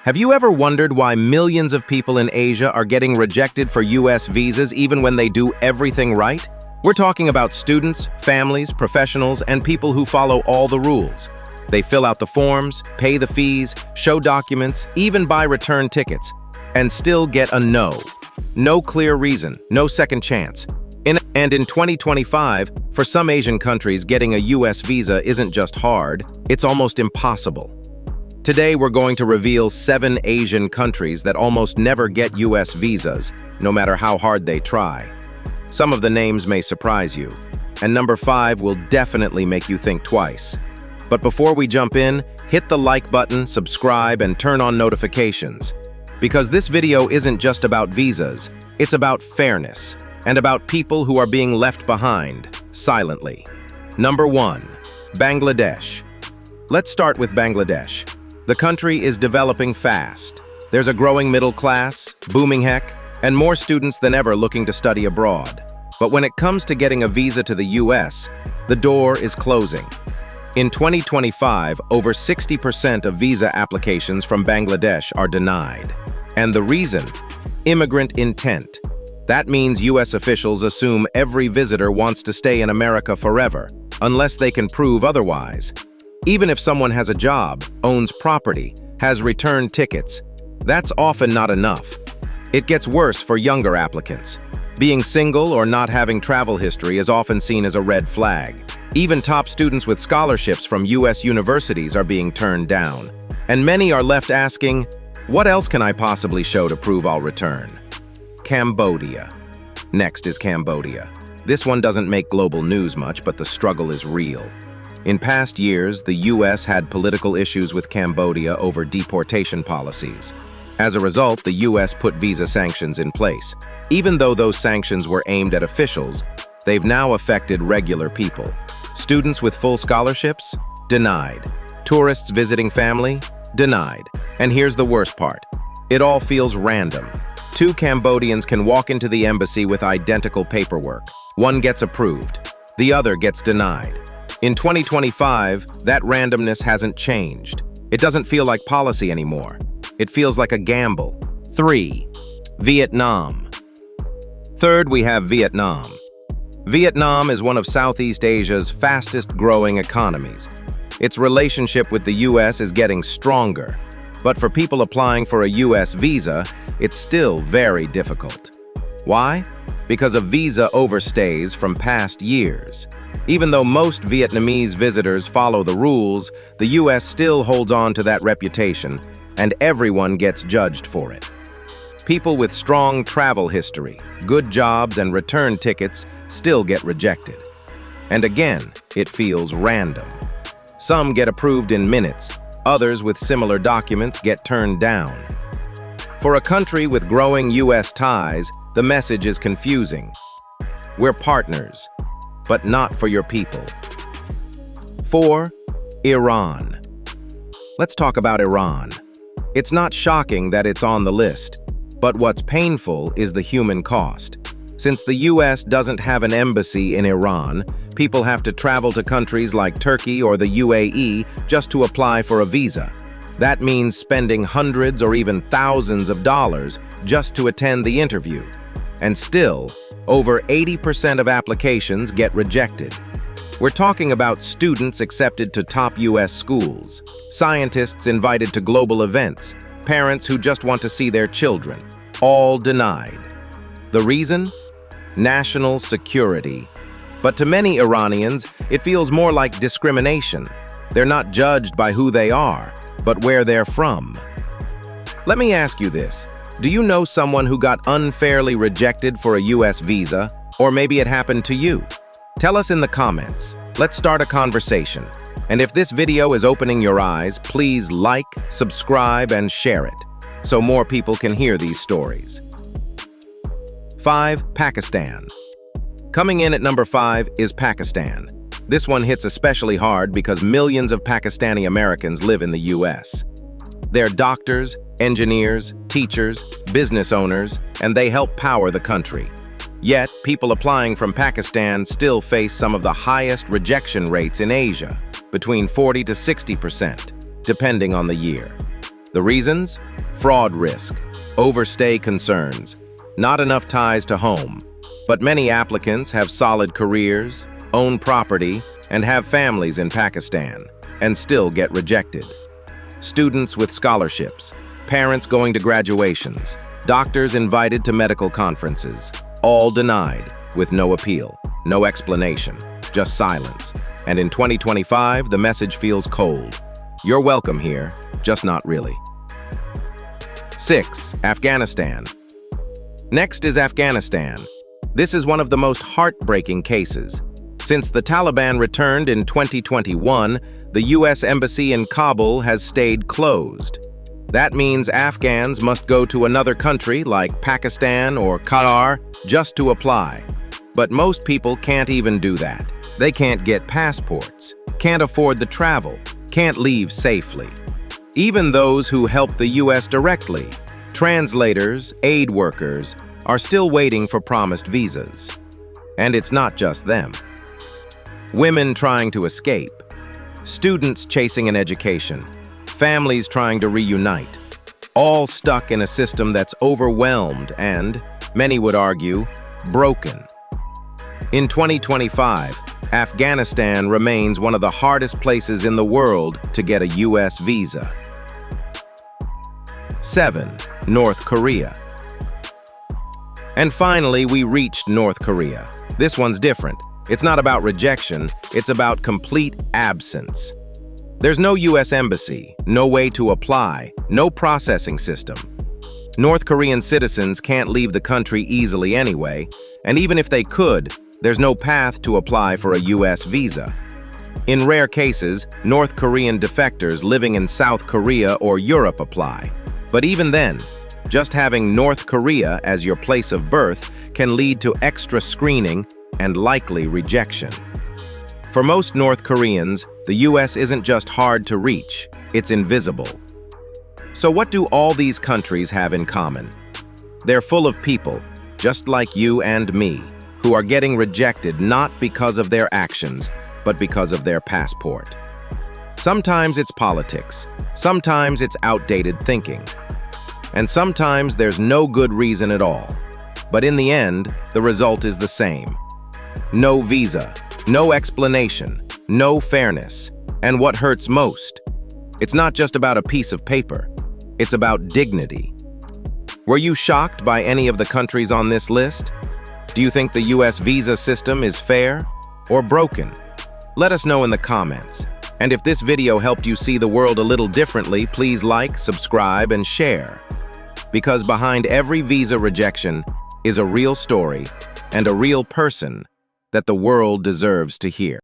Have you ever wondered why millions of people in Asia are getting rejected for US visas even when they do everything right? We're talking about students, families, professionals, and people who follow all the rules. They fill out the forms, pay the fees, show documents, even buy return tickets, and still get a no. No clear reason, no second chance. And in 2025, for some Asian countries, getting a US visa isn't just hard, it's almost impossible. Today, we're going to reveal 7 Asian countries that almost never get US visas, no matter how hard they try. Some of the names may surprise you, and number 5 will definitely make you think twice. But before we jump in, hit the like button, subscribe, and turn on notifications. Because this video isn't just about visas, it's about fairness, and about people who are being left behind, silently. Number 1. Bangladesh. Let's start with Bangladesh. The country is developing fast. There's a growing middle class, booming tech, and more students than ever looking to study abroad. But when it comes to getting a visa to the US, the door is closing. In 2025, over 60% of visa applications from Bangladesh are denied. And the reason? Immigrant intent. That means US officials assume every visitor wants to stay in America forever, unless they can prove otherwise. Even if someone has a job, owns property, has return tickets, that's often not enough. It gets worse for younger applicants. Being single or not having travel history is often seen as a red flag. Even top students with scholarships from US universities are being turned down. And many are left asking, what else can I possibly show to prove I'll return? Cambodia. Next is Cambodia. This one doesn't make global news much, but the struggle is real. In past years, the US had political issues with Cambodia over deportation policies. As a result, the US put visa sanctions in place. Even though those sanctions were aimed at officials, they've now affected regular people. Students with full scholarships? Denied. Tourists visiting family? Denied. And here's the worst part. It all feels random. 2 Cambodians can walk into the embassy with identical paperwork. One gets approved. The other gets denied. In 2025, that randomness hasn't changed. It doesn't feel like policy anymore. It feels like a gamble. 3. Vietnam. Third, we have Vietnam. Vietnam is one of Southeast Asia's fastest-growing economies. Its relationship with the US is getting stronger. But for people applying for a US visa, it's still very difficult. Why? Because of visa overstays from past years. Even though most Vietnamese visitors follow the rules, the US still holds on to that reputation, and everyone gets judged for it. People with strong travel history, good jobs, and return tickets still get rejected. And again, it feels random. Some get approved in minutes, others with similar documents get turned down. For a country with growing US ties, the message is confusing. We're partners, but not for your people. 4. Iran. Let's talk about Iran. It's not shocking that it's on the list, but what's painful is the human cost. Since the US doesn't have an embassy in Iran, people have to travel to countries like Turkey or the UAE just to apply for a visa. That means spending hundreds or even thousands of dollars just to attend the interview. And still, over 80% of applications get rejected. We're talking about students accepted to top US schools, scientists invited to global events, parents who just want to see their children, all denied. The reason? National security. But to many Iranians, it feels more like discrimination. They're not judged by who they are, but where they're from. Let me ask you this. Do you know someone who got unfairly rejected for a US visa? Or maybe it happened to you? Tell us in the comments. Let's start a conversation. And if this video is opening your eyes, please like, subscribe, and share it, so more people can hear these stories. 5. Pakistan. Coming in at number 5 is Pakistan. This one hits especially hard because millions of Pakistani Americans live in the US. They're doctors, engineers, teachers, business owners, and they help power the country. Yet, people applying from Pakistan still face some of the highest rejection rates in Asia, between 40 to 60%, depending on the year. The reasons? Fraud risk, overstay concerns, not enough ties to home. But many applicants have solid careers, own property, and have families in Pakistan, and still get rejected. Students with scholarships, parents going to graduations, doctors invited to medical conferences, all denied, with no appeal, no explanation, just silence. And in 2025, the message feels cold. You're welcome here, just not really. 6. Afghanistan. Next is Afghanistan. This is one of the most heartbreaking cases. Since the Taliban returned in 2021, the U.S. Embassy in Kabul has stayed closed. That means Afghans must go to another country like Pakistan or Qatar just to apply. But most people can't even do that. They can't get passports, can't afford the travel, can't leave safely. Even those who help the U.S. directly, translators, aid workers, are still waiting for promised visas. And it's not just them. Women trying to escape, students chasing an education, families trying to reunite, all stuck in a system that's overwhelmed and, many would argue, broken. In 2025, Afghanistan remains one of the hardest places in the world to get a U.S. visa. 7. North Korea. And finally, we reached North Korea. This one's different. It's not about rejection, it's about complete absence. There's no U.S. embassy, no way to apply, no processing system. North Korean citizens can't leave the country easily anyway, and even if they could, there's no path to apply for a U.S. visa. In rare cases, North Korean defectors living in South Korea or Europe apply. But even then, just having North Korea as your place of birth can lead to extra screening and likely rejection. For most North Koreans, the U.S. isn't just hard to reach, it's invisible. So what do all these countries have in common? They're full of people, just like you and me, who are getting rejected not because of their actions, but because of their passport. Sometimes it's politics, sometimes it's outdated thinking, and sometimes there's no good reason at all. But in the end, the result is the same. No visa, no explanation, no fairness. And what hurts most? It's not just about a piece of paper. It's about dignity. Were you shocked by any of the countries on this list? Do you think the U.S. visa system is fair or broken? Let us know in the comments. And if this video helped you see the world a little differently, please like, subscribe, and share. Because behind every visa rejection is a real story and a real person that the world deserves to hear.